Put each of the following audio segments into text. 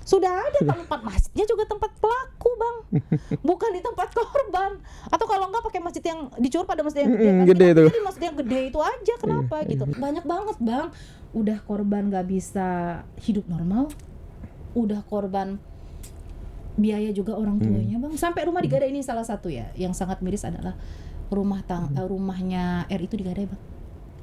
Sudah ada tempat masjidnya juga tempat pelaku, Bang. Bukan di tempat korban. Atau kalau enggak pakai masjid yang dicur pada masjid yang gede. Gede itu. Jadi masjid yang gede itu aja, kenapa gitu. Banyak banget, Bang. Udah korban enggak bisa hidup normal. Udah korban biaya juga orang tuanya, Bang. Sampai rumah digadai, ini salah satu ya. Yang sangat miris adalah rumahnya R itu digadai, Bang.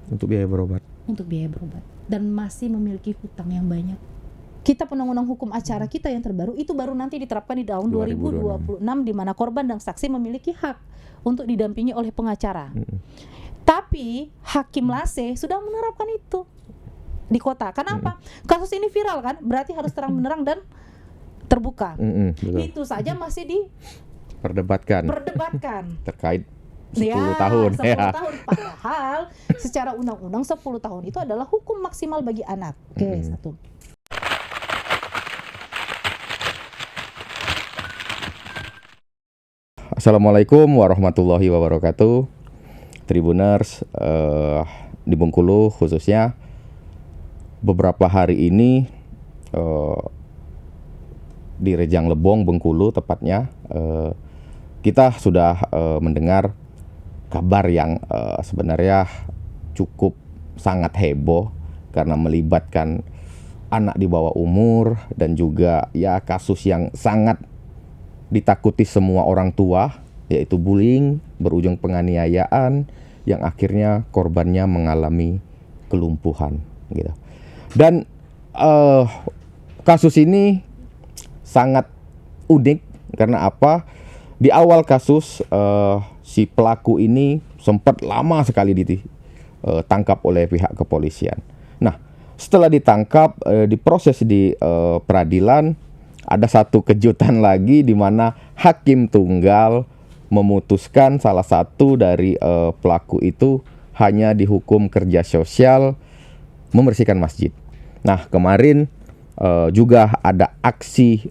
Untuk biaya berobat. Untuk biaya berobat. Dan masih memiliki hutang yang banyak. Kita undang-undang hukum acara kita yang terbaru itu baru nanti diterapkan di tahun 2026 di mana korban dan saksi memiliki hak untuk didampingi oleh pengacara. Tapi Hakim Lase sudah menerapkan itu di kota. Kenapa? Kasus ini viral kan? Berarti harus terang benderang dan terbuka. Itu saja masih diperdebatkan terkait 10 tahun. 10 tahun. Padahal secara undang-undang 10 tahun itu adalah hukum maksimal bagi anak. Oke, satu. Assalamualaikum warahmatullahi wabarakatuh. Tribuners di Bengkulu khususnya, beberapa hari ini di Rejang Lebong, Bengkulu tepatnya, kita sudah mendengar kabar yang sebenarnya cukup sangat heboh karena melibatkan anak di bawah umur dan juga ya kasus yang sangat ditakuti semua orang tua, yaitu bullying berujung penganiayaan yang akhirnya korbannya mengalami kelumpuhan gitu. Dan kasus ini sangat unik karena apa? Di awal kasus si pelaku ini sempat lama sekali ditangkap oleh pihak kepolisian. Nah, setelah ditangkap, diproses di peradilan, ada satu kejutan lagi di mana hakim tunggal memutuskan salah satu dari pelaku itu hanya dihukum kerja sosial membersihkan masjid. Nah, kemarin juga ada aksi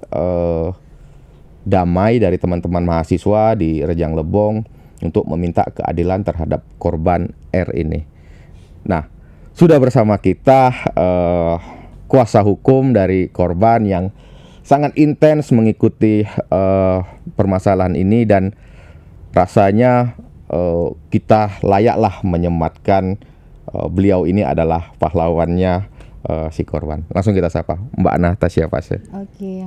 damai dari teman-teman mahasiswa di Rejang Lebong untuk meminta keadilan terhadap korban R ini. Nah, sudah bersama kita kuasa hukum dari korban yang sangat intens mengikuti permasalahan ini, dan rasanya kita layaklah menyematkan beliau ini adalah pahlawannya si korban. Langsung kita sapa Mbak Natasha Fase. Oke,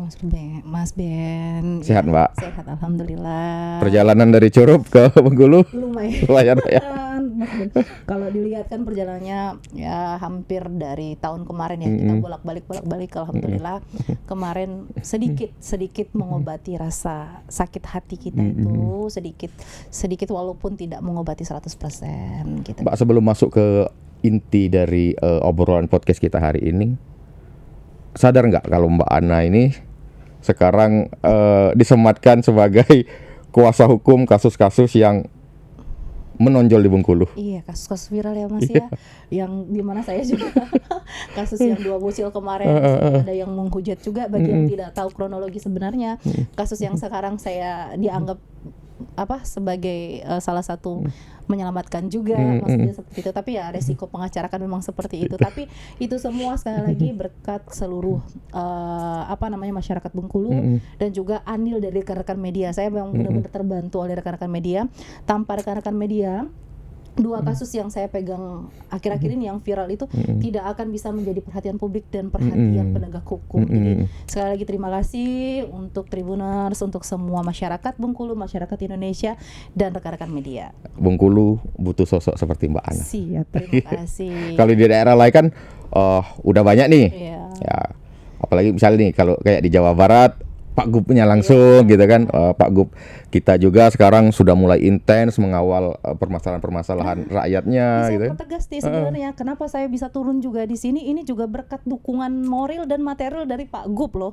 Mas Ben. Sehat, Mbak? Sehat, alhamdulillah. Perjalanan dari Curup ke Bengkulu lumayan ya. Mas Ben, kalau dilihat kan perjalanannya ya hampir dari tahun kemarin ya, kita bolak-balik alhamdulillah. Kemarin sedikit mengobati rasa sakit hati kita itu, sedikit walaupun tidak mengobati 100% gitu. Mbak, sebelum masuk ke inti dari obrolan podcast kita hari ini, sadar nggak kalau Mbak Ana ini sekarang disematkan sebagai kuasa hukum kasus-kasus yang menonjol di Bengkulu? Iya, kasus-kasus viral ya Mas ya, yang dimana saya juga kasus yang 2 bocil kemarin, ada yang menghujat juga bagi yang tidak tahu kronologi sebenarnya. Kasus yang sekarang saya dianggap sebagai salah satu menyelamatkan juga, maksudnya seperti itu. Tapi ya resiko pengacara kan memang seperti itu. Tapi itu semua sekali lagi berkat seluruh masyarakat Bengkulu dan juga andil dari rekan-rekan media. Saya memang benar-benar terbantu oleh rekan-rekan media. Tanpa rekan-rekan media, 2 kasus yang saya pegang akhir-akhir ini yang viral itu tidak akan bisa menjadi perhatian publik dan perhatian penegak hukum. Jadi sekali lagi terima kasih untuk Tribuners, untuk semua masyarakat Bengkulu, masyarakat Indonesia dan rekan-rekan media. Bengkulu butuh sosok seperti Mbak Ana. Siap, terima kasih. Kalau di daerah lain kan udah banyak nih. Ya, apalagi misalnya nih kalau kayak di Jawa Barat, Pak Gubnya langsung gitu kan. Pak Gub kita juga sekarang sudah mulai intens mengawal permasalahan-permasalahan rakyatnya gitu. Saya tegas nih sebenarnya kenapa saya bisa turun juga di sini, ini juga berkat dukungan moral dan material dari Pak Gub loh.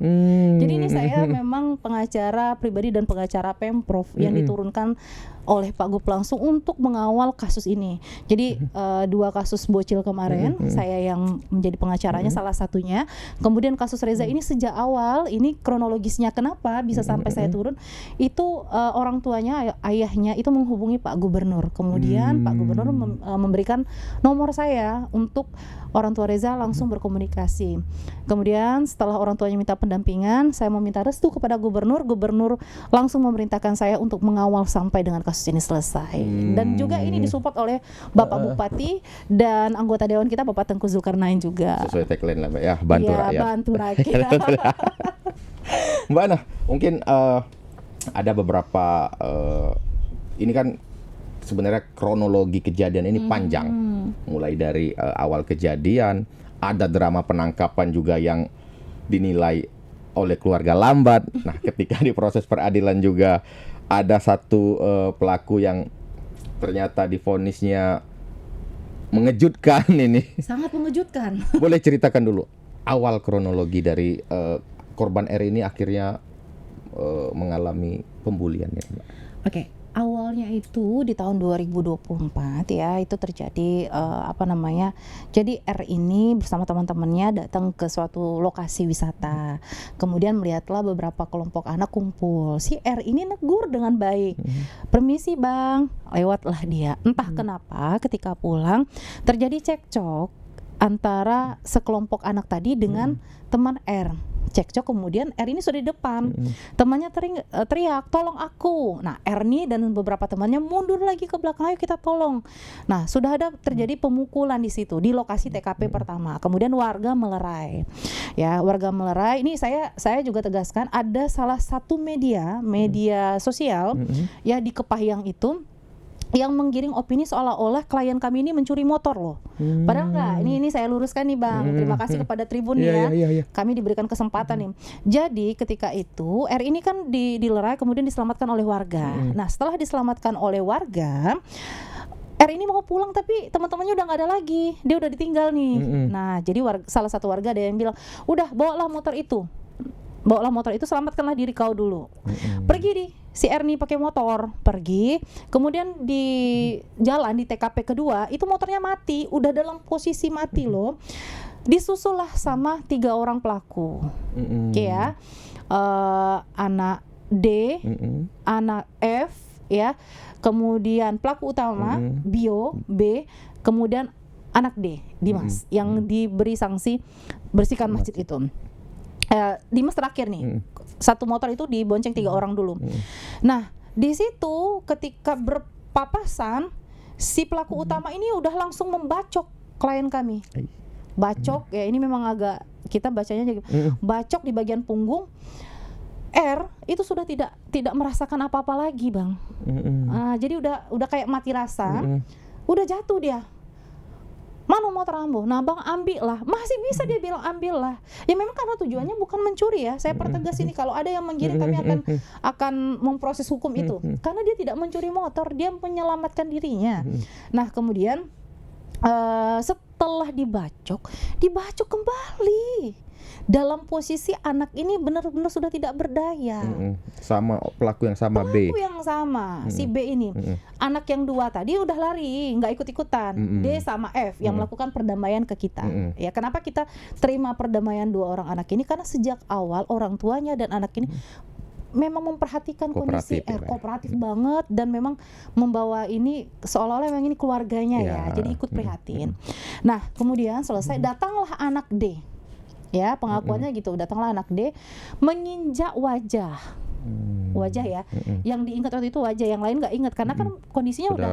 Jadi ini saya memang pengacara pribadi dan pengacara Pemprov yang diturunkan oleh Pak Gub langsung untuk mengawal kasus ini. Jadi 2 kasus bocil kemarin saya yang menjadi pengacaranya salah satunya. Kemudian kasus Reza ini sejak awal, ini kronologisnya kenapa bisa sampai saya turun, itu orang tuanya, ayahnya itu menghubungi Pak Gubernur. Kemudian Pak Gubernur memberikan nomor saya untuk orang tua Reza langsung berkomunikasi. Kemudian setelah orang tuanya minta pendampingan, saya meminta restu kepada gubernur. Gubernur langsung memerintahkan saya untuk mengawal sampai dengan kasus ini selesai. Dan juga ini disupport oleh Bapak Bupati dan anggota dewan kita Bapak Tengku Zulkarnain juga. Sesuai tagline lah Mbak ya, bantu ya, rakyat. Bantu rakyat. Mbak Ana, mungkin ada beberapa ini kan sebenarnya kronologi kejadian ini panjang, mulai dari awal kejadian, ada drama penangkapan juga yang dinilai oleh keluarga lambat. Nah, ketika di proses peradilan juga ada satu pelaku yang ternyata divonisnya mengejutkan ini. Sangat mengejutkan. Boleh ceritakan dulu awal kronologi dari korban R ini akhirnya mengalami pembulian ya, Mbak. Oke. Awalnya itu di tahun 2024 ya, itu terjadi jadi R ini bersama teman-temannya datang ke suatu lokasi wisata. Kemudian melihatlah beberapa kelompok anak kumpul. Si R ini negur dengan baik. Permisi Bang, lewatlah dia. Entah kenapa ketika pulang terjadi cekcok antara sekelompok anak tadi dengan teman R. Cekcok, kemudian R ini sudah di depan, temannya teriak, tolong aku. Nah, R ini dan beberapa temannya mundur lagi ke belakang, ayo kita tolong. Nah, sudah ada terjadi pemukulan di situ, di lokasi TKP pertama. Kemudian warga melerai. Ya, warga melerai. Ini saya juga tegaskan, ada salah satu media sosial ya di Kepahyang itu yang menggiring opini seolah-olah klien kami ini mencuri motor loh. Padahal enggak. Ini saya luruskan nih Bang. Terima kasih kepada Tribun ya. Kami diberikan kesempatan nih. Jadi ketika itu R ini kan dilerai kemudian diselamatkan oleh warga. Nah, setelah diselamatkan oleh warga, R ini mau pulang tapi teman-temannya udah nggak ada lagi. Dia udah ditinggal nih. Nah, jadi salah satu warga ada yang bilang, "Udah, bawalah motor itu. Selamatkanlah diri kau dulu." Pergi si R nih pakai motor, pergi. Kemudian di jalan di TKP kedua, itu motornya mati, udah dalam posisi mati loh. Disusullah sama 3 orang pelaku. Oke ya. Anak D, anak F ya. Kemudian pelaku utama Bio B, kemudian anak D, Dimas yang diberi sanksi bersihkan masjid itu. Dimas terakhir nih, satu motor itu dibonceng 3 orang dulu. Nah, di situ ketika berpapasan, si pelaku utama ini udah langsung membacok klien kami. Bacok ya, ini memang agak kita bacanya jadi bacok di bagian punggung. R itu sudah tidak merasakan apa-apa lagi Bang. Jadi udah kayak mati rasa, udah jatuh dia. Mana motor ambo? Nah Bang, ambil lah. Masih bisa dia bilang ambil lah. Ya memang karena tujuannya bukan mencuri ya. Saya pertegas ini, kalau ada yang menggiring kami akan memproses hukum itu. Karena dia tidak mencuri motor, dia menyelamatkan dirinya. Nah kemudian setelah dibacok kembali. Dalam posisi anak ini benar-benar sudah tidak berdaya. Sama pelaku yang sama B. Pelaku yang sama, si B ini. Anak yang 2 tadi udah lari, nggak ikut-ikutan. D sama F yang melakukan perdamaian ke kita. Ya, kenapa kita terima perdamaian 2 orang anak ini? Karena sejak awal orang tuanya dan anak ini memang memperhatikan kondisi R, kooperatif banget, dan memang membawa ini seolah-olah memang ini keluarganya ya. Jadi ikut prihatin. Nah, kemudian selesai, datanglah anak D. Ya, pengakuannya gitu, datanglah anak D menginjak wajah ya, yang diingat waktu itu wajah, yang lain nggak ingat karena kan kondisinya udah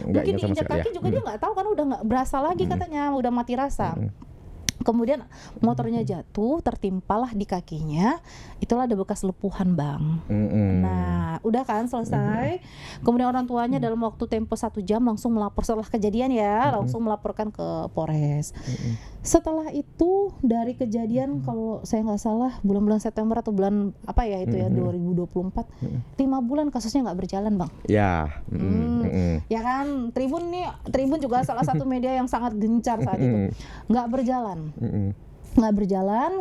mungkin diinjak kaki juga dia nggak tahu kan, udah nggak berasa lagi katanya, udah mati rasa. Kemudian motornya jatuh, tertimpalah di kakinya, itulah ada bekas lepuhan Bang. Nah udah kan selesai. Kemudian orang tuanya dalam waktu tempo 1 jam langsung melapor setelah kejadian ya, langsung melaporkan ke Polres. Setelah itu dari kejadian kalau saya nggak salah bulan-bulan September atau bulan apa ya itu ya 2024, 5 bulan kasusnya nggak berjalan Bang. Ya. Ya kan, Tribun juga salah satu media yang sangat gencar saat itu. Nggak berjalan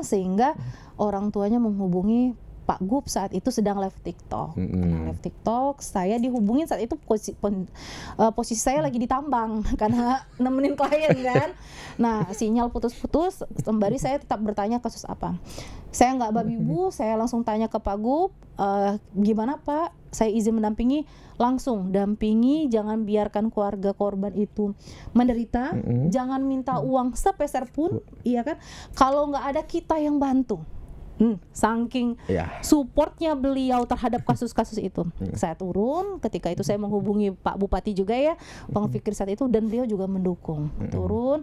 sehingga orang tuanya menghubungi Pak Gub saat itu sedang live TikTok. Nah, live TikTok, saya dihubungin saat itu posisi saya lagi ditambang karena nemenin klien kan. Nah, sinyal putus-putus, sembari saya tetap bertanya kasus apa. Saya nggak babi bu, saya langsung tanya ke Pak Gub, gimana Pak? Saya izin mendampingi, langsung dampingi, jangan biarkan keluarga korban itu menderita, jangan minta uang sepeser pun, iya kan? Kalau nggak ada kita yang bantu. Saking supportnya beliau terhadap kasus-kasus itu. Saya turun, ketika itu saya menghubungi Pak Bupati juga ya, Bang Fikri saat itu, dan beliau juga mendukung. Turun,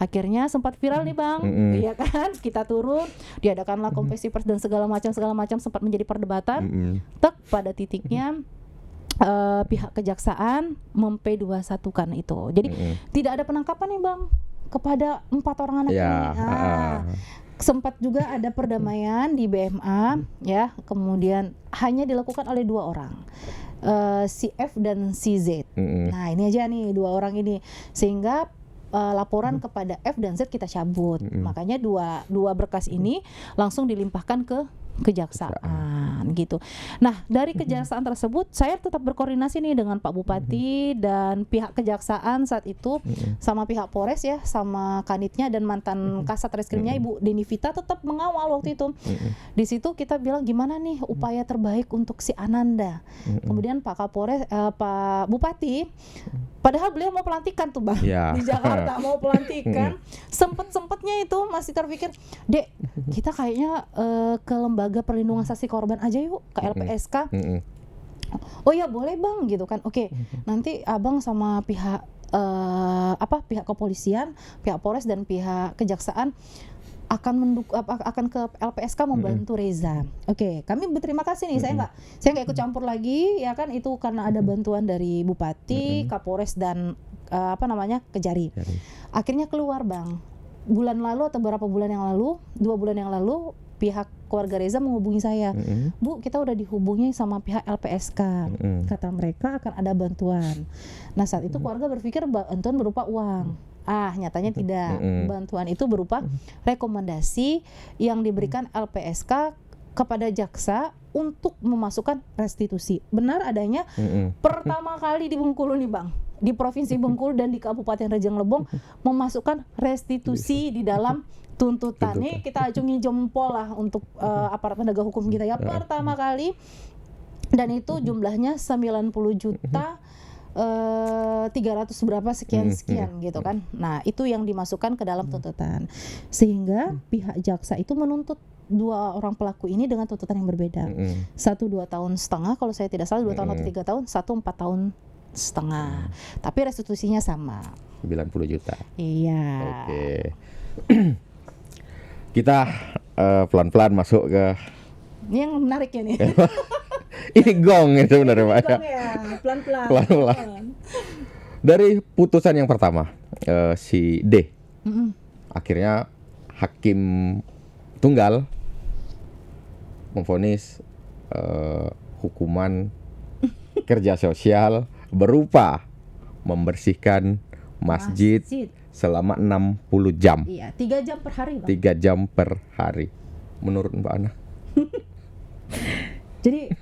akhirnya sempat viral nih Bang, iya kan? Kita turun, diadakanlah konferensi pers dan segala macam sempat menjadi perdebatan. Tek pada titiknya pihak kejaksaan P21-kan itu. Jadi tidak ada penangkapan nih Bang kepada 4 orang anak ini. Sempat juga ada perdamaian di BMA ya, kemudian hanya dilakukan oleh 2 orang, si F dan si Z. Nah ini aja nih 2 orang ini, sehingga laporan kepada F dan Z kita cabut. Makanya dua berkas ini langsung dilimpahkan ke kejaksaan gitu. Nah dari kejaksaan tersebut saya tetap berkoordinasi nih dengan Pak Bupati dan pihak kejaksaan saat itu, sama pihak Polres ya, sama kanitnya dan mantan Kasat Reskrimnya Ibu Deni Vita tetap mengawal waktu itu. Di situ kita bilang gimana nih upaya terbaik untuk si Ananda. Kemudian Pak Kapolres, Pak Bupati, padahal beliau mau pelantikan tuh Bang di Jakarta, mau pelantikan, sempet-sempetnya itu masih terpikir, Dek kita kayaknya ke lembaga perlindungan saksi korban aja yuk, ke LPSK. Oh ya boleh Bang gitu kan. Oke, nanti Abang sama pihak pihak kepolisian, pihak Polres dan pihak kejaksaan akan ke LPSK membantu Reza. Oke, kami berterima kasih nih. Saya nggak ikut campur lagi ya kan, itu karena ada bantuan dari Bupati, Kapolres dan Kejari. Akhirnya keluar Bang. Bulan lalu atau beberapa bulan yang lalu, 2 bulan yang lalu, pihak keluarga Reza menghubungi saya, Bu kita udah dihubungi sama pihak LPSK, kata mereka akan ada bantuan. Nah saat itu keluarga berpikir bantuan berupa uang. Nyatanya tidak. Bantuan itu berupa rekomendasi yang diberikan LPSK kepada jaksa untuk memasukkan restitusi. Benar adanya pertama kali di Bengkulu nih Bang, di Provinsi Bengkulu dan di Kabupaten Rejang Lebong memasukkan restitusi di dalam tuntutan. Nih kita acungi jempol lah untuk aparat penegak hukum kita ya, pertama kali, dan itu jumlahnya 90 juta 300 berapa sekian gitu kan. Nah itu yang dimasukkan ke dalam tuntutan, sehingga pihak jaksa itu menuntut 2 orang pelaku ini dengan tuntutan yang berbeda. 1 2 tahun setengah kalau saya tidak salah, 2 tahun atau 3 tahun, 1 4 tahun setengah. Tapi restitusinya sama, 90 juta. Iya. Oke. Kita pelan-pelan masuk ke ini yang menariknya nih. Ini gong itu sebenarnya Pak. Gong ya, pelan-pelan. Dari putusan yang pertama, si D, akhirnya hakim tunggal memvonis hukuman kerja sosial berupa membersihkan masjid selama 60 jam. Iya, 3 jam per hari Bang. 3 jam per hari. Menurut Mbak Ana? Jadi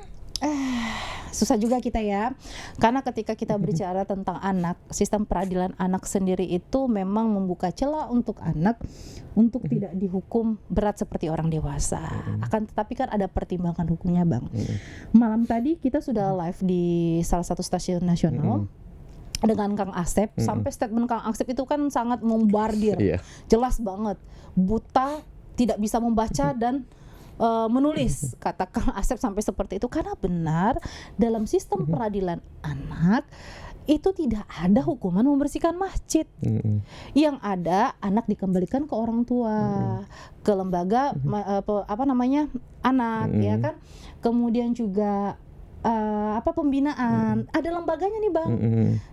susah juga kita ya, karena ketika kita berbicara tentang anak, sistem peradilan anak sendiri itu memang membuka celah untuk anak untuk tidak dihukum berat seperti orang dewasa. Akan tetapi kan ada pertimbangan hukumnya Bang. Malam tadi kita sudah live di salah satu stasiun nasional dengan Kang Asep. Sampai statement Kang Asep itu kan sangat membardir, jelas banget, buta, tidak bisa membaca dan menulis, kata Kang Asep sampai seperti itu. Karena benar dalam sistem peradilan anak itu tidak ada hukuman membersihkan masjid. Yang ada anak dikembalikan ke orang tua, ke lembaga anak, ya kan. Kemudian juga pembinaan, ada lembaganya nih Bang.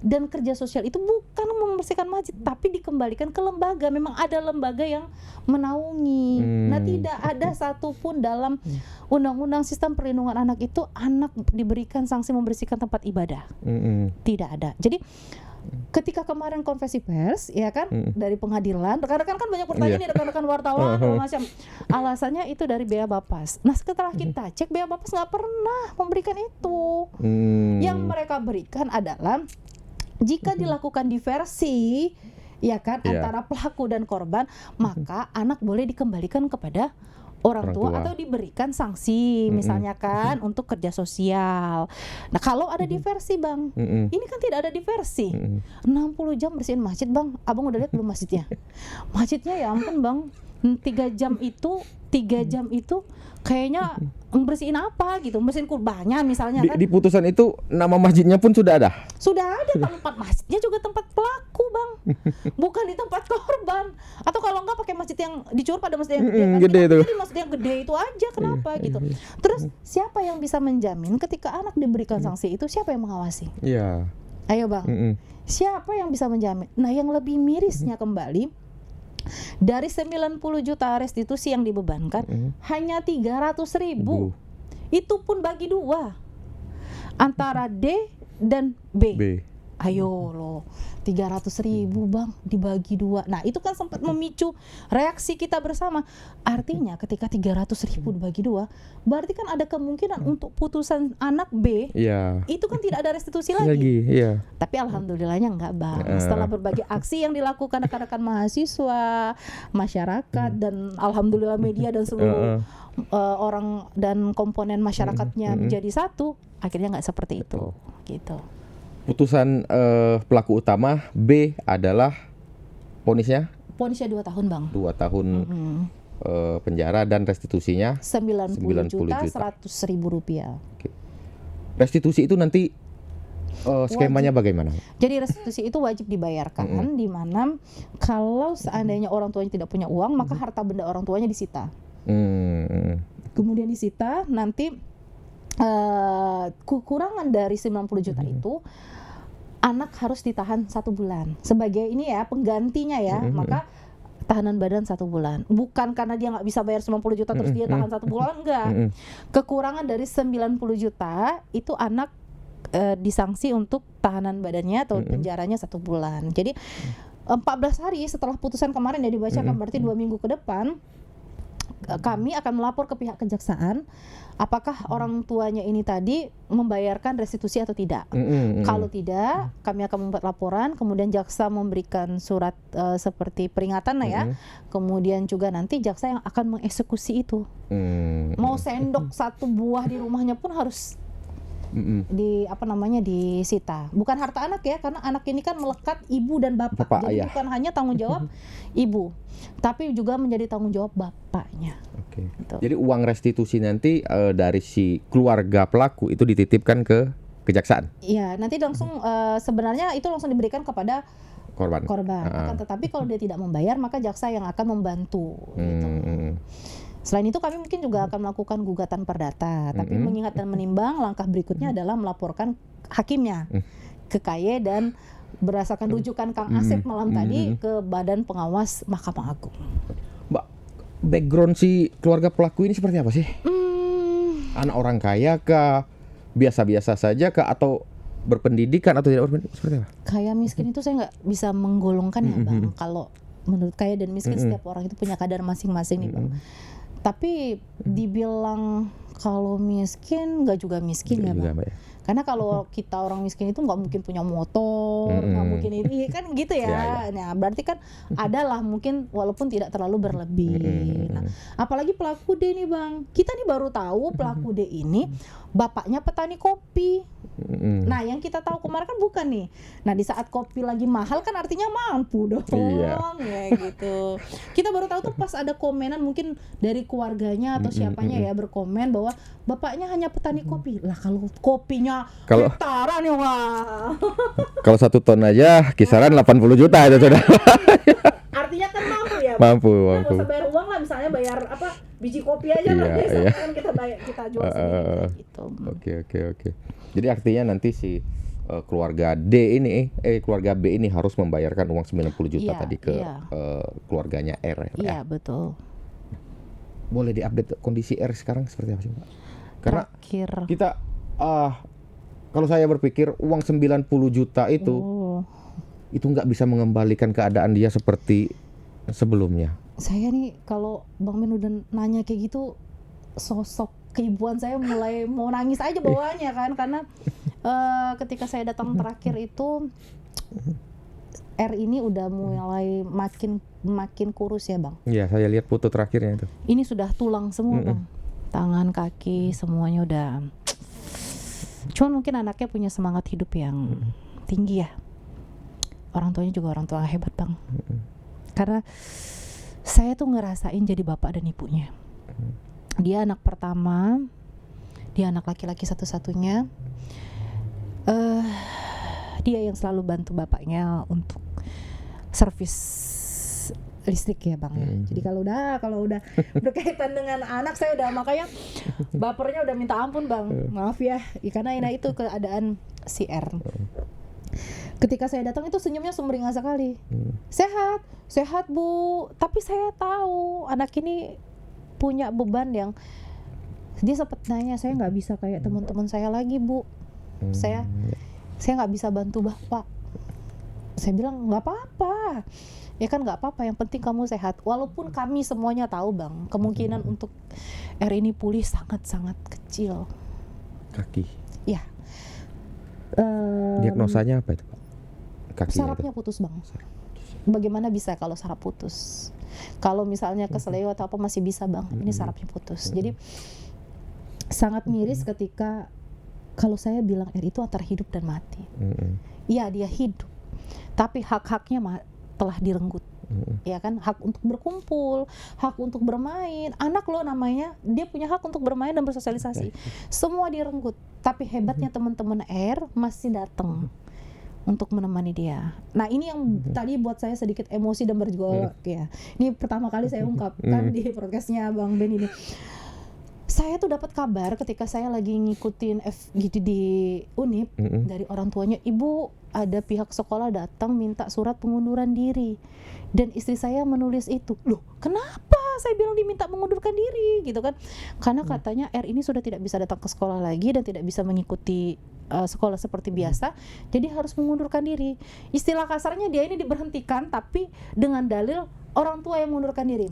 Dan kerja sosial itu bukan membersihkan masjid, tapi dikembalikan ke lembaga. Memang ada lembaga yang menaungi. Nah tidak ada satupun dalam undang-undang sistem perlindungan anak itu anak diberikan sanksi membersihkan tempat ibadah. Tidak ada. Jadi ketika kemarin konversi pers, ya kan, dari pengadilan, rekan-rekan kan banyak bertanya nih, rekan-rekan wartawan macam alasannya itu dari Bea Bapas. Nah setelah kita cek, Bea Bapas nggak pernah memberikan itu. Yang mereka berikan adalah jika dilakukan diversi, ya kan, antara pelaku dan korban, maka anak boleh dikembalikan kepada orang tua atau diberikan sanksi, misalnya kan, untuk kerja sosial. Nah kalau ada diversi Bang, ini kan tidak ada diversi. 60 jam bersihin masjid Bang, abang udah lihat belum masjidnya? Masjidnya ya ampun Bang, 3 jam itu kayaknya bersihin apa gitu, bersihin kurbannya misalnya kan. Di putusan itu nama masjidnya pun sudah ada? Sudah ada, tempat masjidnya juga tempat pelaku Bang, bukan di tempat korban. Atau kalau enggak pakai masjid yang dicur pada masjid yang gede, gede itu. Jadi masjid yang gede itu aja, kenapa gitu. Terus siapa yang bisa menjamin ketika anak diberikan sanksi itu, siapa yang mengawasi? Iya. Ayo Bang, siapa yang bisa menjamin? Nah yang lebih mirisnya kembali, dari 90 juta restitusi yang dibebankan, hanya 300.000. Itu pun bagi dua, antara D dan B. Ayo loh, 300.000 Bang dibagi dua. Nah itu kan sempat memicu reaksi kita bersama. Artinya ketika 300.000 dibagi dua, berarti kan ada kemungkinan untuk putusan anak B, itu kan tidak ada restitusi lagi. Tapi alhamdulillahnya enggak Bang. Setelah berbagai aksi yang dilakukan rekan-rekan mahasiswa, masyarakat, dan alhamdulillah media dan seluruh orang dan komponen masyarakatnya menjadi satu, akhirnya nggak seperti itu. Gitu. Putusan pelaku utama B adalah vonisnya 2 tahun Bang. 2 tahun penjara dan restitusinya 90 juta 100.000 rupiah. Restitusi itu nanti skemanya bagaimana? Jadi restitusi itu wajib dibayarkan, di mana kalau seandainya orang tuanya tidak punya uang, maka harta benda orang tuanya disita. Kemudian disita, nanti kekurangan dari 90 juta itu anak harus ditahan 1 bulan sebagai ini ya, penggantinya ya. Maka tahanan badan 1 bulan, bukan karena dia nggak bisa bayar 90 juta terus dia tahan 1 bulan, enggak. Kekurangan dari 90 juta itu anak disanksi untuk tahanan badannya atau penjaranya 1 bulan. Jadi 14 hari setelah putusan kemarin ya dibacakan, berarti 2 minggu ke depan kami akan melapor ke pihak kejaksaan apakah orang tuanya ini tadi membayarkan restitusi atau tidak. Kalau tidak, kami akan membuat laporan, kemudian jaksa memberikan surat seperti peringatan lah ya. Kemudian juga nanti jaksa yang akan mengeksekusi itu. Mau sendok 1 buah di rumahnya pun harus disita. Bukan harta anak ya, karena anak ini kan melekat ibu dan bapak. Jadi bukan hanya tanggung jawab ibu, tapi juga menjadi tanggung jawab bapaknya. Gitu. Jadi uang restitusi nanti dari si keluarga pelaku itu dititipkan ke kejaksaan. Iya, nanti langsung sebenarnya itu langsung diberikan kepada korban. Akan tetapi kalau dia tidak membayar, maka jaksa yang akan membantu. Gitu. Selain itu kami mungkin juga akan melakukan gugatan perdata, tapi mengingat dan menimbang, langkah berikutnya adalah melaporkan hakimnya ke KY dan berdasarkan rujukan Kang Asep malam tadi ke Badan Pengawas Mahkamah Agung. Mbak, background si keluarga pelaku ini seperti apa sih? Anak orang kaya kah? Biasa-biasa saja kah? Atau berpendidikan atau tidak berpendidikan? Seperti apa? Kaya miskin itu saya nggak bisa menggolongkan ya Bang. Kalau menurut kaya dan miskin setiap orang itu punya kadar masing-masing nih Bang. Tapi dibilang kalau miskin, nggak juga miskin ya Bang. Karena kalau kita orang miskin itu nggak mungkin punya motor, nggak mungkin ini kan gitu ya. Nah berarti kan adalah mungkin walaupun tidak terlalu berlebih. Nah apalagi pelaku D nih Bang, kita nih baru tahu pelaku D ini bapaknya petani kopi. Nah yang kita tahu kemarin kan bukan nih. Nah di saat kopi lagi mahal kan artinya mampu dong, ya gitu. Kita baru tahu tuh pas ada komenan mungkin dari keluarganya atau siapanya ya berkomen bahwa bapaknya hanya petani kopi. Lah kalau kopinya hektaran ya wah. Kalau 1 ton aja kisaran 80 juta itu sudah. Artinya kan mampu ya. Mampu. Nggak usah bayar uang lah, misalnya bayar biji kopi aja lah kan kita jual sendiri gitu. Oke. Jadi artinya nanti si keluarga D ini keluarga B ini harus membayarkan uang 90 juta tadi ke keluarganya R. Iya, betul. Boleh diupdate kondisi R sekarang seperti apa sih, Mbak? Karena kita kalau saya berpikir uang 90 juta itu itu nggak bisa mengembalikan keadaan dia seperti sebelumnya? Saya nih kalau Bang Ben udah nanya kayak gitu, sosok keibuan saya mulai mau nangis aja bawaannya kan, karena ketika saya datang terakhir itu R ini udah mulai makin kurus ya Bang. Iya, saya lihat foto terakhirnya itu. Ini sudah tulang semua Bang, tangan, kaki, semuanya udah. Cuman mungkin anaknya punya semangat hidup yang tinggi ya. Orang tuanya juga orang tua hebat Bang. Karena saya tuh ngerasain jadi bapak dan ibunya. Dia anak pertama, dia anak laki-laki satu-satunya. Dia yang selalu bantu bapaknya untuk servis listrik ya Bang. Jadi kalau udah berkaitan dengan anak saya udah, makanya bapernya udah minta ampun Bang. Maaf ya, karena itu keadaan si R. Ketika saya datang itu senyumnya sumringah sekali. Sehat Bu. Tapi saya tahu anak ini punya beban yang dia sempat nanya, saya nggak bisa kayak teman-teman saya lagi Bu. Saya nggak bisa bantu Bapak. Saya bilang nggak apa-apa. Ya kan nggak apa-apa, yang penting kamu sehat. Walaupun kami semuanya tahu Bang, kemungkinan untuk R ini pulih sangat-sangat kecil. Kaki. Ya. Diagnosanya apa itu Pak? Kakinya Sarafnya itu putus Bang. Bagaimana bisa kalau saraf putus? Kalau misalnya kesleo atau apa masih bisa Bang, ini sarafnya putus. Jadi sangat miris ketika kalau saya bilang R itu antara hidup dan mati. Iya dia hidup, tapi hak-haknya telah direnggut. Ya kan, hak untuk berkumpul, hak untuk bermain, anak lo namanya, dia punya hak untuk bermain dan bersosialisasi, semua direnggut. Tapi hebatnya teman-teman R masih datang untuk menemani dia. Nah ini yang tadi buat saya sedikit emosi dan bergejolak ya. Ini pertama kali saya ungkapkan di podcastnya Bang Ben ini. Saya tuh dapat kabar ketika saya lagi ngikutin FGD di Unip dari orang tuanya, Ibu ada pihak sekolah datang minta surat pengunduran diri dan istri saya menulis itu. Loh kenapa saya bilang diminta mengundurkan diri gitu kan, karena katanya R ini sudah tidak bisa datang ke sekolah lagi dan tidak bisa mengikuti sekolah seperti biasa, jadi harus mengundurkan diri. Istilah kasarnya dia ini diberhentikan tapi dengan dalil orang tua yang mengundurkan diri.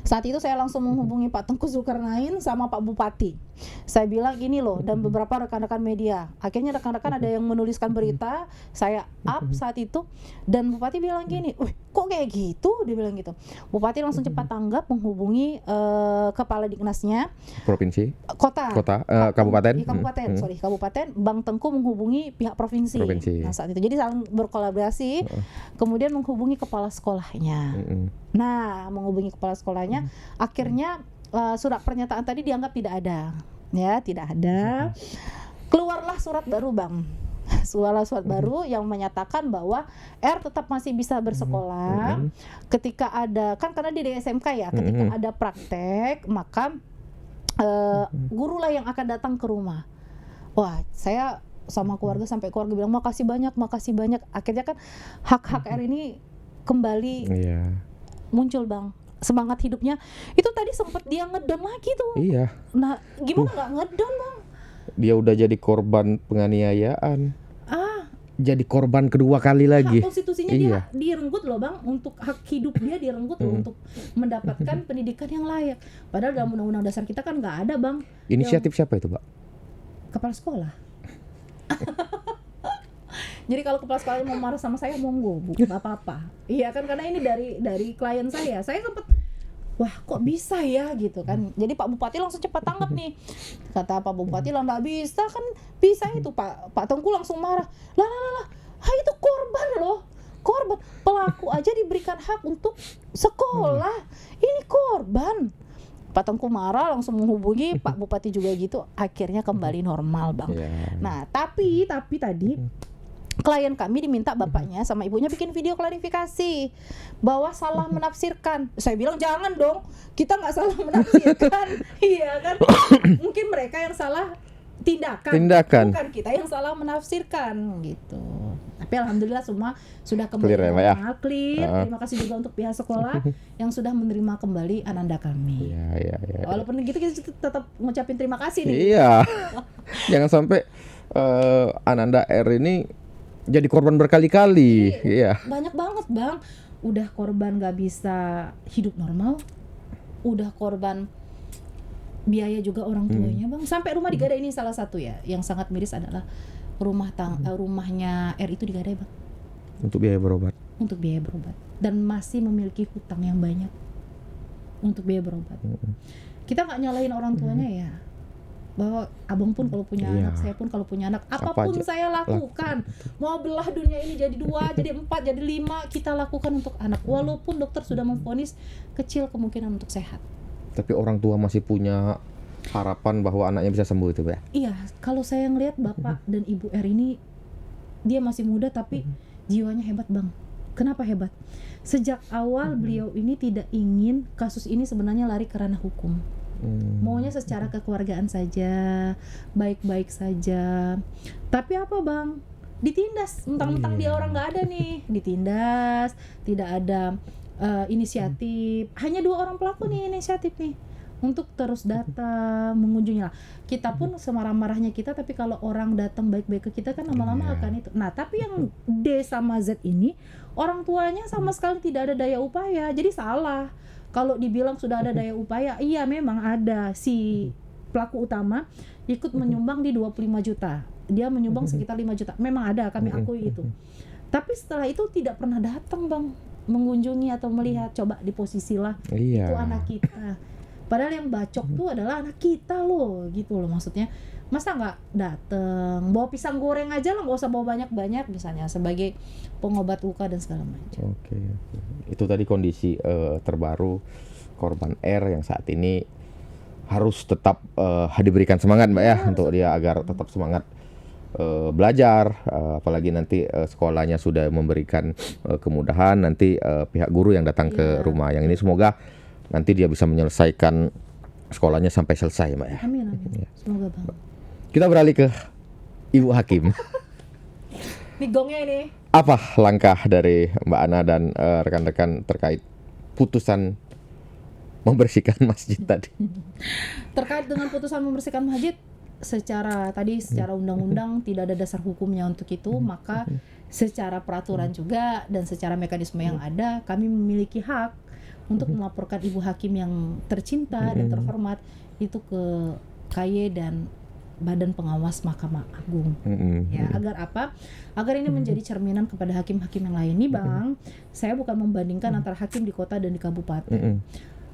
Saat itu saya langsung menghubungi Pak Tengku Zulkarnain sama Pak Bupati. Saya bilang ini loh, dan beberapa rekan-rekan media. Akhirnya rekan-rekan ada yang menuliskan berita, saya up saat itu, dan Bupati bilang gini, "Wih, kok kayak gitu?" Dia bilang gitu. Bupati langsung cepat tanggap menghubungi kepala Diknasnya, provinsi, kabupaten, kabupaten. Kabupaten. Bang Tengku menghubungi pihak provinsi. Nah saat itu, jadi saling berkolaborasi, kemudian menghubungi kepala sekolahnya. Nah, menghubungi kepala sekolahnya, akhirnya surat pernyataan tadi dianggap tidak ada. Ya, tidak ada. Keluarlah surat baru, Bang. Suara baru yang menyatakan bahwa R tetap masih bisa bersekolah. Ketika ada, kan karena di SMK ya, ketika ada praktek, maka gurulah yang akan datang ke rumah. Wah, saya sama keluarga, sampai keluarga bilang makasih banyak. Akhirnya kan hak-hak R ini kembali muncul, Bang. Semangat hidupnya itu tadi sempat dia ngedon lagi tuh. Iya. Nah, gimana nggak ngedon, Bang? Dia udah jadi korban penganiayaan. Jadi korban kedua kali lagi. Hak konstitusinya dia direnggut loh, Bang. Untuk hak hidup dia direnggut loh, untuk mendapatkan pendidikan yang layak. Padahal dalam undang-undang dasar kita kan nggak ada, Bang. Inisiatif siapa itu, Pak? Kepala sekolah. Jadi kalau kepala sekolah mau marah sama saya, monggo Bu, nggak apa-apa. Iya kan, karena ini dari klien saya sempet, wah kok bisa ya gitu kan. Jadi Pak Bupati langsung cepat tanggap nih. Kata Pak Bupati lah, nggak bisa kan, bisa itu. Pak Tengku langsung marah. Lah, itu korban loh, korban. Pelaku aja diberikan hak untuk sekolah, ini korban. Pak Tengku marah, langsung menghubungi Pak Bupati juga gitu. Akhirnya kembali normal, Bang. Nah tapi tadi klien kami diminta bapaknya sama ibunya bikin video klarifikasi bahwa salah menafsirkan. Saya bilang jangan dong, kita nggak salah menafsirkan. Iya kan, mungkin mereka yang salah tindakan, bukan kita yang salah menafsirkan gitu. Tapi alhamdulillah semua sudah kembali normal, clear. Terima kasih juga untuk pihak sekolah yang sudah menerima kembali Ananda kami. Walaupun gitu kita tetap ngucapin terima kasih nih. Iya. Jangan sampai Ananda R ini Jadi korban berkali-kali. Iya. Banyak banget bang, udah korban gak bisa hidup normal, udah korban biaya juga orang tuanya bang, sampai rumah digadai. Ini salah satu ya yang sangat miris adalah rumahnya R itu digadai bang Untuk biaya berobat. untuk biaya berobat, dan masih memiliki hutang yang banyak untuk biaya berobat. Kita nggak nyalain orang tuanya ya, bahwa abang pun kalau punya Iya. anak, saya pun kalau punya anak, Apa apapun aja saya lakukan, mau belah dunia ini jadi 2, jadi 4, jadi 5, kita lakukan untuk anak, walaupun dokter sudah memvonis kecil kemungkinan untuk sehat. Tapi orang tua masih punya harapan bahwa anaknya bisa sembuh itu, ya. Iya, kalau saya ngelihat bapak dan ibu R ini, dia masih muda tapi jiwanya hebat bang. Kenapa hebat? Sejak awal beliau ini tidak ingin kasus ini sebenarnya lari ke ranah hukum. Maunya secara kekeluargaan saja, baik-baik saja. Tapi apa bang? Ditindas, mentang-mentang dia orang nggak ada nih, ditindas, tidak ada inisiatif. Hanya 2 orang pelaku nih inisiatif nih untuk terus datang mengunjungi lah. Kita pun semarah-marahnya kita, tapi kalau orang datang baik-baik ke kita kan lama-lama akan itu. Nah tapi yang D sama Z ini, orang tuanya sama sekali tidak ada daya upaya, jadi salah. Kalau dibilang sudah ada daya upaya, iya memang ada. Si pelaku utama ikut menyumbang di 25 juta. Dia menyumbang sekitar 5 juta. Memang ada, kami akui itu. Tapi setelah itu tidak pernah datang bang, mengunjungi atau melihat. Coba di posisi lah, Iya. itu anak kita. Padahal yang bacok tuh adalah anak kita loh, gitu loh maksudnya. Masa nggak dateng, bawa pisang goreng aja lah, nggak usah bawa banyak-banyak misalnya, sebagai pengobat luka dan segala macam. Oke. Itu tadi kondisi terbaru korban R yang saat ini harus tetap diberikan semangat Mbak ya, untuk dia agar tetap semangat belajar, apalagi nanti sekolahnya sudah memberikan kemudahan, nanti pihak guru yang datang ke rumah yang ini semoga nanti dia bisa menyelesaikan sekolahnya sampai selesai Mbak ya. Amin, amin. Semoga bang. Kita beralih ke Ibu Hakim. Nih gongnya ini. Apa langkah dari Mbak Ana dan rekan-rekan terkait putusan membersihkan masjid tadi? Terkait dengan putusan membersihkan masjid, secara undang-undang tidak ada dasar hukumnya untuk itu, maka secara peraturan juga dan secara mekanisme yang ada, kami memiliki hak untuk melaporkan Ibu Hakim yang tercinta dan terhormat itu ke KY dan Badan Pengawas Mahkamah Agung. Ya, agar apa? Agar ini menjadi cerminan kepada hakim-hakim yang lain. Nih Bang, saya bukan membandingkan antara hakim di kota dan di kabupaten.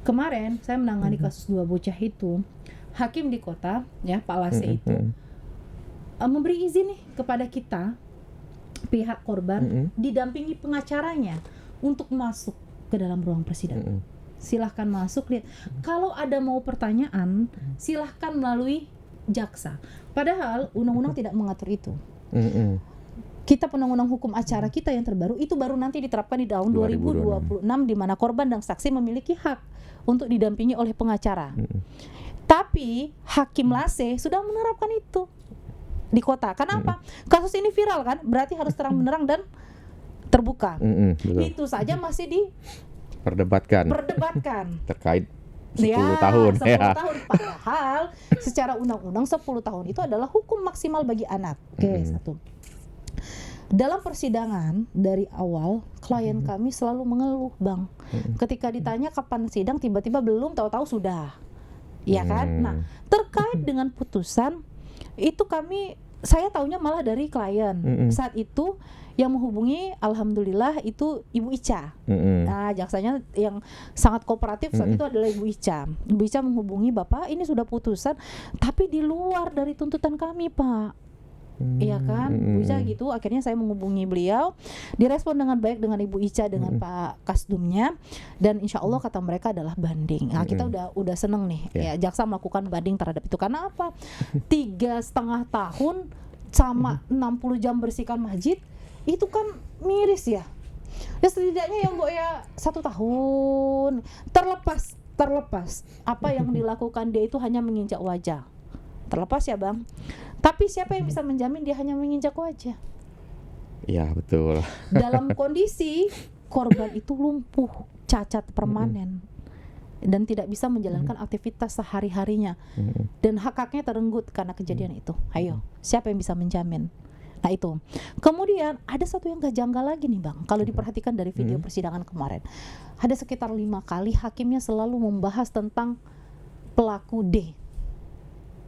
Kemarin saya menangani kasus 2 bocah itu. Hakim di kota, ya Pak Lase itu memberi izin nih kepada kita, pihak korban, didampingi pengacaranya untuk masuk ke dalam ruang persidangan. Silahkan masuk, lihat. Kalau ada mau pertanyaan, silahkan melalui jaksa. Padahal undang-undang tidak mengatur itu. Kita undang-undang hukum acara kita yang terbaru itu baru nanti diterapkan di tahun 2026, di mana korban dan saksi memiliki hak untuk didampingi oleh pengacara. Tapi Hakim Lase sudah menerapkan itu di kota. Kenapa? Kasus ini viral kan, berarti harus terang benderang dan terbuka. Itu saja masih Perdebatkan terkait 10 tahun. 10 tahun. Padahal secara undang-undang 10 tahun itu adalah hukum maksimal bagi anak. Oke, satu. Dalam persidangan dari awal klien kami selalu mengeluh, Bang. Ketika ditanya kapan sidang, tiba-tiba belum, tahu-tahu sudah. Ya kan? Nah, terkait dengan putusan itu saya taunya malah dari klien. Saat itu yang menghubungi, alhamdulillah itu Ibu Ica. Nah, jaksanya yang sangat kooperatif saat itu adalah Ibu Ica. Ibu Ica menghubungi, Bapak ini sudah putusan, tapi di luar dari tuntutan kami, Pak. Iya kan, Ibu Ica gitu. Akhirnya saya menghubungi beliau, direspon dengan baik dengan Ibu Ica dengan Pak Kasdumnya, dan insya Allah kata mereka adalah banding. Nah, kita udah seneng nih, ya jaksa melakukan banding terhadap itu. Karena apa? 3,5 tahun sama 60 jam bersihkan masjid, itu kan miris ya. Ya setidaknya ya Mbok ya 1 tahun. Terlepas apa yang dilakukan dia itu hanya menginjak wajah. Terlepas ya Bang. Tapi siapa yang bisa menjamin dia hanya menginjak wajah? Iya betul. Dalam kondisi korban itu lumpuh, cacat permanen, dan tidak bisa menjalankan aktivitas sehari-harinya, dan hak-haknya terenggut karena kejadian itu. Ayo, siapa yang bisa menjamin? Nah itu. Kemudian ada satu yang gak janggal lagi nih Bang. Kalau diperhatikan dari video persidangan kemarin, ada sekitar 5 kali hakimnya selalu membahas tentang pelaku D.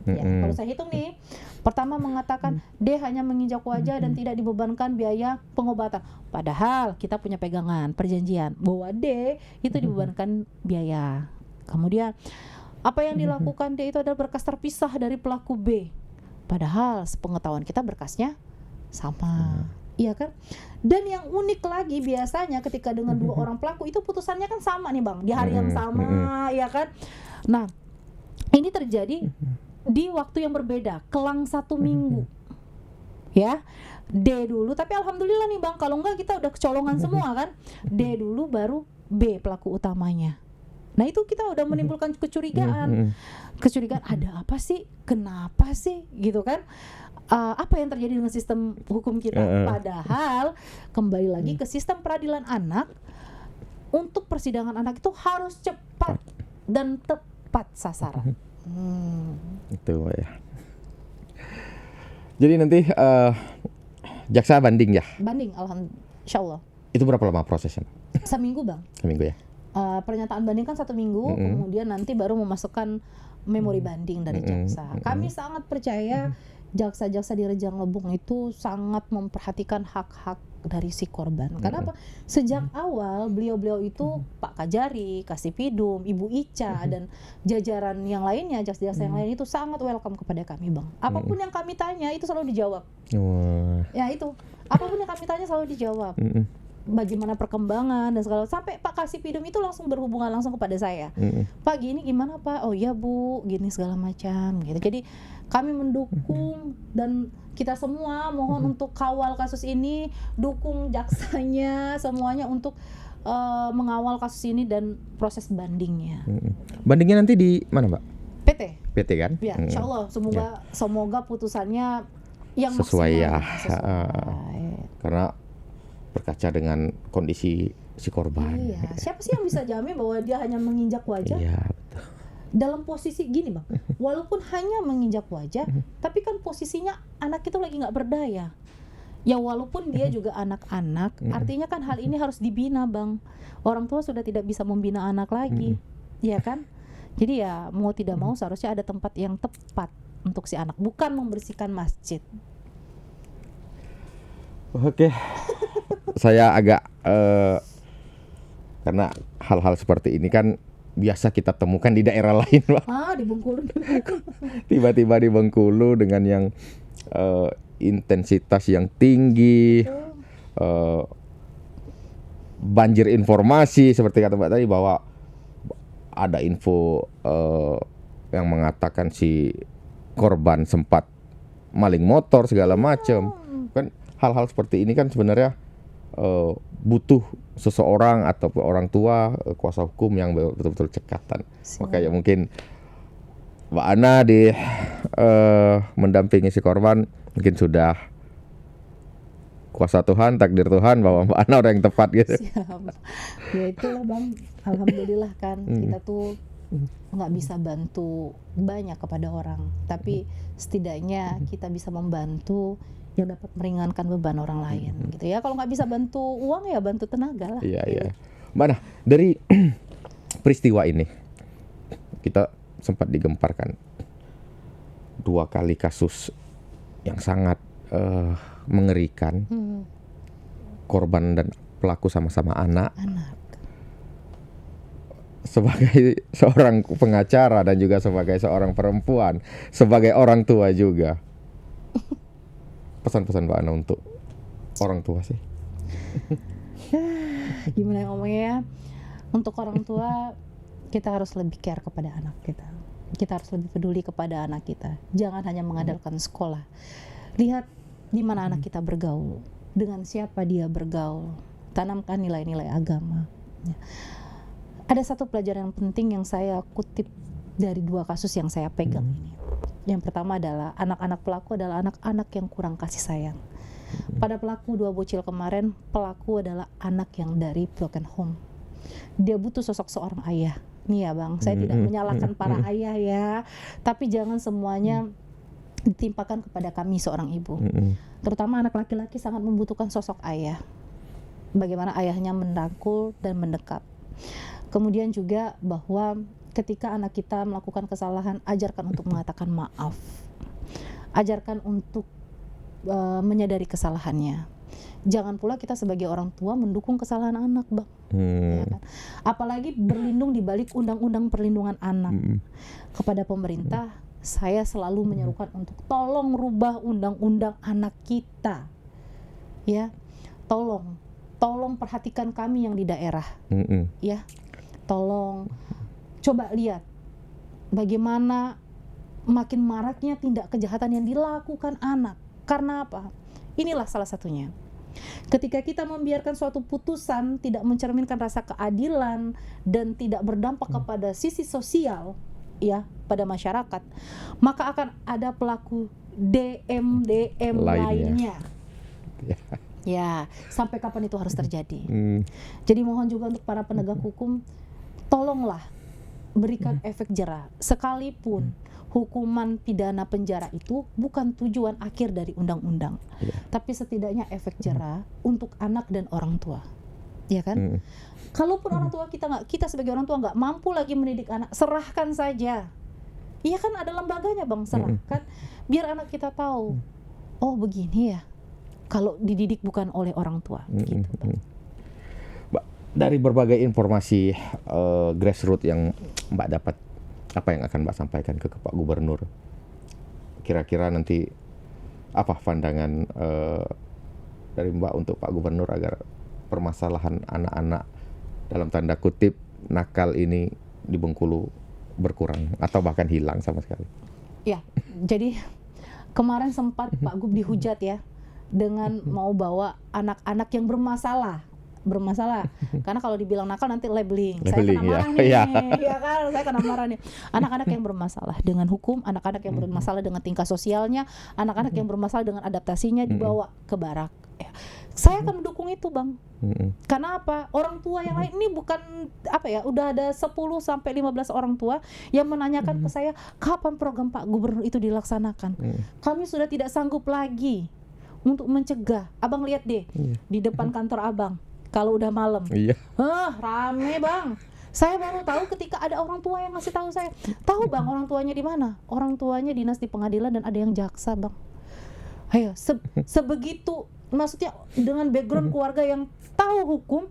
Ya, kalau saya hitung nih, pertama mengatakan D hanya menginjak wajah dan tidak dibebankan biaya pengobatan. Padahal kita punya pegangan, perjanjian bahwa D itu dibebankan biaya. Kemudian apa yang dilakukan D itu adalah berkas terpisah dari pelaku B. Padahal sepengetahuan kita berkasnya sama. Iya kan? Dan yang unik lagi biasanya ketika dengan 2 orang pelaku itu putusannya kan sama nih Bang, di hari yang sama, ya kan? Nah, ini terjadi di waktu yang berbeda, kelang 1 minggu. Ya, D dulu, tapi alhamdulillah nih Bang, kalau enggak kita udah kecolongan semua kan. D dulu baru B pelaku utamanya. Nah itu kita udah menimbulkan kecurigaan. Kecurigaan ada apa sih? Kenapa sih? Gitu kan? Apa yang terjadi dengan sistem hukum kita? Padahal kembali lagi ke sistem peradilan anak, untuk persidangan anak itu harus cepat dan tepat sasaran. Itu ya. Jadi nanti jaksa banding ya? Banding, insyaallah. Itu berapa lama prosesnya? Seminggu Bang. Seminggu ya? Pernyataan banding kan 1 minggu, kemudian nanti baru memasukkan memori banding dari jaksa. Kami sangat percaya jaksa-jaksa di Rejang Lebong itu sangat memperhatikan hak-hak dari si korban. Kenapa? Sejak awal beliau-beliau itu Pak Kajari, Kasipidum, Ibu Ica dan jajaran yang lainnya, jaksa-jaksa yang lain itu sangat welcome kepada kami Bang. Apapun yang kami tanya itu selalu dijawab. Ya itu, apapun yang kami tanya selalu dijawab. Bagaimana perkembangan dan segala, sampai Pak Kasipidum itu langsung berhubungan langsung kepada saya. Pak gini gimana Pak? Oh iya Bu, gini segala macam gitu. Jadi kami mendukung dan kita semua mohon untuk kawal kasus ini, dukung jaksanya semuanya untuk mengawal kasus ini dan proses bandingnya. Bandingnya nanti di mana Mbak? PT kan? Ya, insyaallah semoga putusannya yang sesuai maksimal, ya. sesuai. Karena berkaca dengan kondisi si korban. Iya, siapa sih yang bisa jamin bahwa dia hanya menginjak wajah? Iya, betul. Dalam posisi gini Bang, walaupun hanya menginjak wajah, tapi kan posisinya anak itu lagi nggak berdaya. Ya walaupun dia juga anak-anak, artinya kan hal ini harus dibina Bang. Orang tua sudah tidak bisa membina anak lagi, ya kan? Jadi ya mau tidak mau seharusnya ada tempat yang tepat untuk si anak, bukan membersihkan masjid. Oke. Saya agak karena hal-hal seperti ini kan biasa kita temukan di daerah lain, Pak. Di Bengkulu. Tiba-tiba di Bengkulu dengan yang intensitas yang tinggi, banjir informasi seperti kata Mbak tadi, bahwa ada info yang mengatakan si korban sempat maling motor segala macam. Kan hal-hal seperti ini kan sebenarnya butuh seseorang atau orang tua, kuasa hukum yang betul-betul cekatan. Makanya mungkin Mbak Ana mendampingi si korban mungkin sudah kuasa Tuhan, takdir Tuhan bahwa Mbak Ana orang yang tepat gitu. Siap. Ya itulah Bang, alhamdulillah kan kita tuh nggak bisa bantu banyak kepada orang, tapi setidaknya kita bisa membantu yang dapat meringankan beban orang lain gitu ya. Kalau nggak bisa bantu uang ya bantu tenaga lah. Iya, iya. Mbak Ana, dari peristiwa ini kita sempat digemparkan 2 kali kasus yang sangat mengerikan. Korban dan pelaku sama-sama anak. Sebagai seorang pengacara dan juga sebagai seorang perempuan, sebagai orang tua juga, pesan-pesan Mbak Ana untuk orang tua sih? Gimana ngomongnya ya? Untuk orang tua, kita harus lebih care kepada anak kita. Kita harus lebih peduli kepada anak kita. Jangan hanya mengandalkan sekolah. Lihat di mana anak kita bergaul, dengan siapa dia bergaul. Tanamkan nilai-nilai agama. Ya. Ada satu pelajaran yang penting yang saya kutip dari 2 kasus yang saya pegang ini. Yang pertama adalah anak-anak pelaku adalah anak-anak yang kurang kasih sayang. Pada pelaku 2 bocil kemarin, pelaku adalah anak yang dari broken home. Dia butuh sosok seorang ayah. Nih ya Bang, saya tidak menyalahkan para ayah ya, tapi jangan semuanya ditimpakan kepada kami seorang ibu. Terutama anak laki-laki sangat membutuhkan sosok ayah. Bagaimana ayahnya merangkul dan mendekap. Kemudian juga bahwa ketika anak kita melakukan kesalahan, ajarkan untuk mengatakan maaf. Ajarkan untuk menyadari kesalahannya. Jangan pula kita sebagai orang tua mendukung kesalahan anak, Bang. Ya kan? Apalagi berlindung di balik undang-undang perlindungan anak. Kepada pemerintah, saya selalu menyerukan untuk tolong rubah undang-undang anak kita. Ya. Tolong perhatikan kami yang di daerah. Ya. Tolong coba lihat bagaimana makin maraknya tindak kejahatan yang dilakukan anak. Karena apa? Inilah salah satunya. Ketika kita membiarkan suatu putusan tidak mencerminkan rasa keadilan dan tidak berdampak kepada sisi sosial ya pada masyarakat, maka akan ada pelaku DM lainnya. Ya, sampai kapan itu harus terjadi? Jadi mohon juga untuk para penegak hukum, tolonglah berikan efek jera. Sekalipun hukuman pidana penjara itu bukan tujuan akhir dari undang-undang, tapi setidaknya efek jera untuk anak dan orang tua, ya kan? Kalaupun orang tua kita sebagai orang tua nggak mampu lagi mendidik anak, serahkan saja, iya kan, ada lembaganya, Bang, serahkan, biar anak kita tahu, oh begini ya, kalau dididik bukan oleh orang tua, gitu, Bang. Dari berbagai informasi grassroots yang Mbak dapat, apa yang akan Mbak sampaikan ke Pak Gubernur? Kira-kira nanti apa pandangan dari Mbak untuk Pak Gubernur agar permasalahan anak-anak dalam tanda kutip nakal ini di Bengkulu berkurang atau bahkan hilang sama sekali? Ya, jadi kemarin sempat Pak Gub dihujat ya dengan mau bawa anak-anak yang bermasalah karena kalau dibilang nakal nanti labeling saya kena marah nih, ya kan, saya kena marah nih. Anak-anak yang bermasalah dengan hukum, anak-anak yang bermasalah dengan tingkah sosialnya, anak-anak yang bermasalah dengan adaptasinya dibawa ke barak. Saya akan mendukung itu, Bang. Karena apa? Orang tua yang lain ini bukan apa ya, udah ada 10 sampai 15 orang tua yang menanyakan ke saya, kapan program Pak Gubernur itu dilaksanakan? Kami sudah tidak sanggup lagi untuk mencegah. Abang lihat deh di depan kantor Abang. Kalau udah malam, rame, Bang. Saya baru tahu ketika ada orang tua yang ngasih tahu saya. Tahu, Bang, orang tuanya di mana? Orang tuanya dinas di pengadilan dan ada yang jaksa, Bang. Ayo, sebegitu, maksudnya dengan background keluarga yang tahu hukum,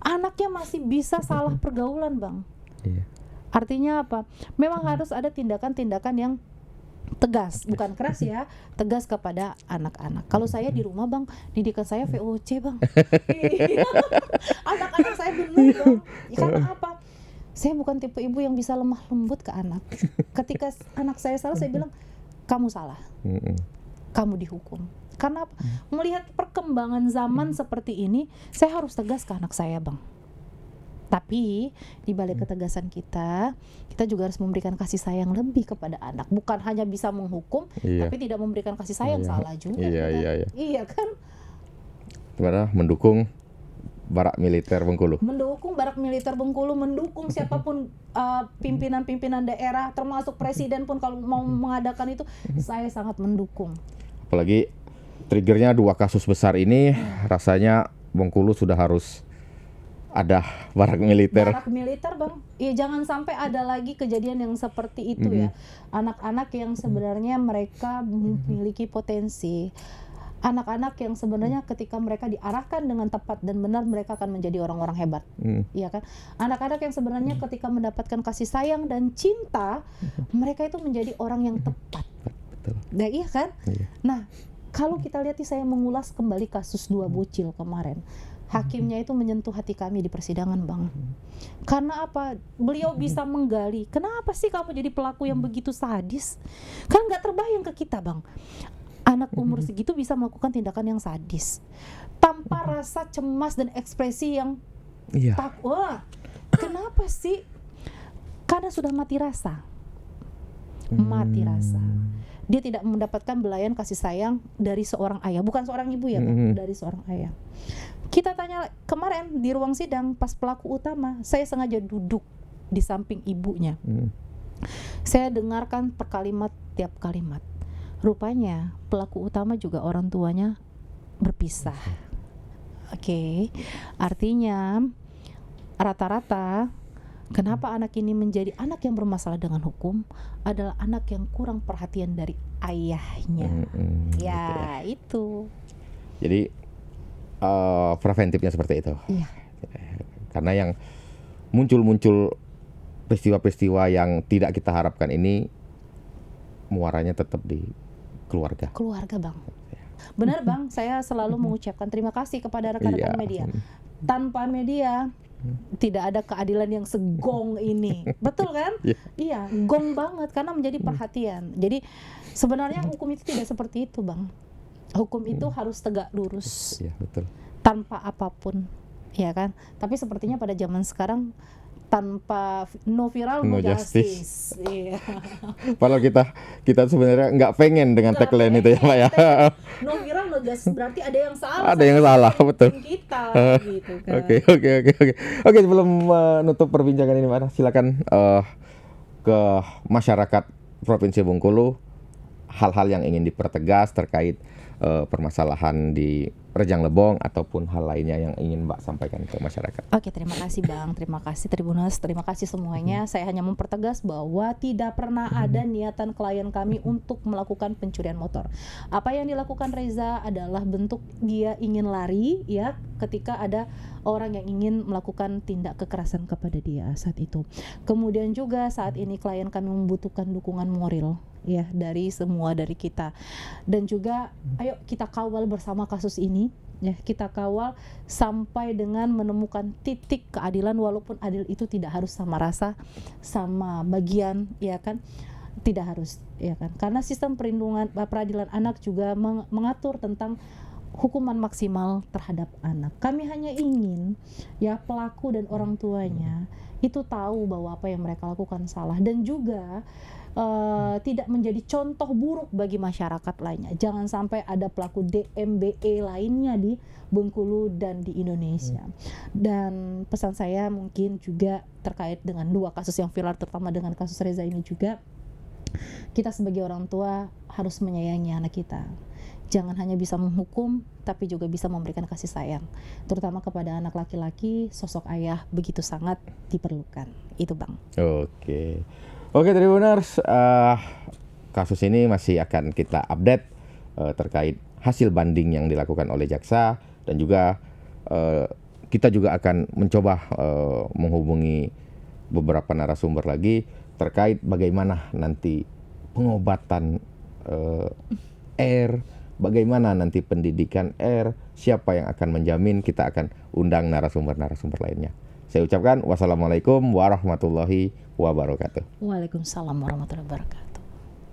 anaknya masih bisa salah pergaulan, Bang. Artinya apa? Memang harus ada tindakan-tindakan yang tegas, bukan keras ya, tegas kepada anak-anak. Kalau saya di rumah, Bang, didikan saya VOC, Bang. Anak-anak saya benar, Bang. Karena apa? Saya bukan tipe ibu yang bisa lemah lembut ke anak. Ketika anak saya salah, saya bilang, kamu salah, kamu dihukum. Karena apa? Melihat perkembangan zaman seperti ini, saya harus tegas ke anak saya, Bang. Tapi di balik ketegasan kita juga harus memberikan kasih sayang lebih kepada anak. Bukan hanya bisa menghukum, tapi tidak memberikan kasih sayang, salah juga. Iya kan? Gimana? Mendukung Barak Militer Bengkulu. Mendukung Barak Militer Bengkulu, mendukung siapapun pimpinan-pimpinan daerah, termasuk presiden pun kalau mau mengadakan itu, saya sangat mendukung. Apalagi triggernya 2 kasus besar ini, rasanya Bengkulu sudah harus ada barak militer. Barak militer, Bang. Iya, jangan sampai ada lagi kejadian yang seperti itu ya. Anak-anak yang sebenarnya mereka memiliki potensi. Anak-anak yang sebenarnya ketika mereka diarahkan dengan tepat dan benar, mereka akan menjadi orang-orang hebat. Iya kan? Anak-anak yang sebenarnya ketika mendapatkan kasih sayang dan cinta, mereka itu menjadi orang yang tepat. Betul. Nah, iya kan? Nah, kalau kita lihat, saya mengulas kembali kasus 2 bocil kemarin. Hakimnya itu menyentuh hati kami di persidangan, Bang. Karena apa? Beliau bisa menggali, kenapa sih kamu jadi pelaku yang begitu sadis? Kan nggak terbayang ke kita, Bang. Anak umur segitu bisa melakukan tindakan yang sadis tanpa rasa cemas dan ekspresi yang wah, kenapa sih? Karena sudah mati rasa. Dia tidak mendapatkan belayan kasih sayang dari seorang ayah, bukan seorang ibu ya, Bang, dari seorang ayah. Kita tanya kemarin di ruang sidang pas pelaku utama, saya sengaja duduk di samping ibunya. Saya dengarkan per kalimat tiap kalimat. rupanya pelaku utama juga orang tuanya berpisah. Oke, artinya rata-rata kenapa anak ini menjadi anak yang bermasalah dengan hukum adalah anak yang kurang perhatian dari ayahnya. Ya, itu. Jadi preventifnya seperti itu. Iya. Karena yang muncul peristiwa-peristiwa yang tidak kita harapkan ini muaranya tetap di keluarga. Keluarga, Bang. Benar, Bang. Saya selalu mengucapkan terima kasih kepada rekan-rekan media. Tanpa media tidak ada keadilan yang segong ini. Betul kan? Iya, gong banget karena menjadi perhatian. Jadi sebenarnya hukum itu tidak seperti itu, Bang. Hukum itu harus tegak lurus. Iya, betul. Tanpa apapun, ya kan? Tapi sepertinya pada zaman sekarang tanpa no viral no justice. Iya. Padahal kita sebenarnya nggak pengen dengan tagline itu ya, Pak ya. No viral no justice berarti ada yang salah. Ada yang salah, betul. Kita gitu kan. Oke, sebelum menutup perbincangan ini, Pak, silakan ke masyarakat Provinsi Bengkulu hal-hal yang ingin dipertegas terkait permasalahan di Rejang Lebong ataupun hal lainnya yang ingin Mbak sampaikan ke masyarakat. Oke, terima kasih Bang, terima kasih Tribuners, terima kasih semuanya. Saya hanya mempertegas bahwa tidak pernah ada niatan klien kami untuk melakukan pencurian motor. Apa yang dilakukan Reza adalah bentuk dia ingin lari ya ketika ada orang yang ingin melakukan tindak kekerasan kepada dia saat itu. Kemudian juga saat ini klien kami membutuhkan dukungan moral ya dari kita, dan juga ayo kita kawal bersama kasus ini ya, kita kawal sampai dengan menemukan titik keadilan, walaupun adil itu tidak harus sama rasa sama bagian ya kan, tidak harus ya kan, karena sistem peradilan anak juga mengatur tentang hukuman maksimal terhadap anak. Kami hanya ingin ya pelaku dan orang tuanya itu tahu bahwa apa yang mereka lakukan salah, dan juga tidak menjadi contoh buruk bagi masyarakat lainnya. Jangan sampai ada pelaku DMBE lainnya di Bengkulu dan di Indonesia. Dan pesan saya mungkin juga terkait dengan dua kasus yang viral, terutama dengan kasus Reza ini juga, kita sebagai orang tua harus menyayangi anak kita. Jangan hanya bisa menghukum, tapi juga bisa memberikan kasih sayang. Terutama kepada anak laki-laki, sosok ayah begitu sangat diperlukan. Itu Bang. Oke, Tribuners, kasus ini masih akan kita update terkait hasil banding yang dilakukan oleh jaksa, dan juga kita juga akan mencoba menghubungi beberapa narasumber lagi terkait bagaimana nanti pengobatan R, bagaimana nanti pendidikan R, siapa yang akan menjamin. Kita akan undang narasumber-narasumber lainnya. Saya ucapkan wassalamualaikum warahmatullahi wabarakatuh. Waalaikumsalam warahmatullahi wabarakatuh.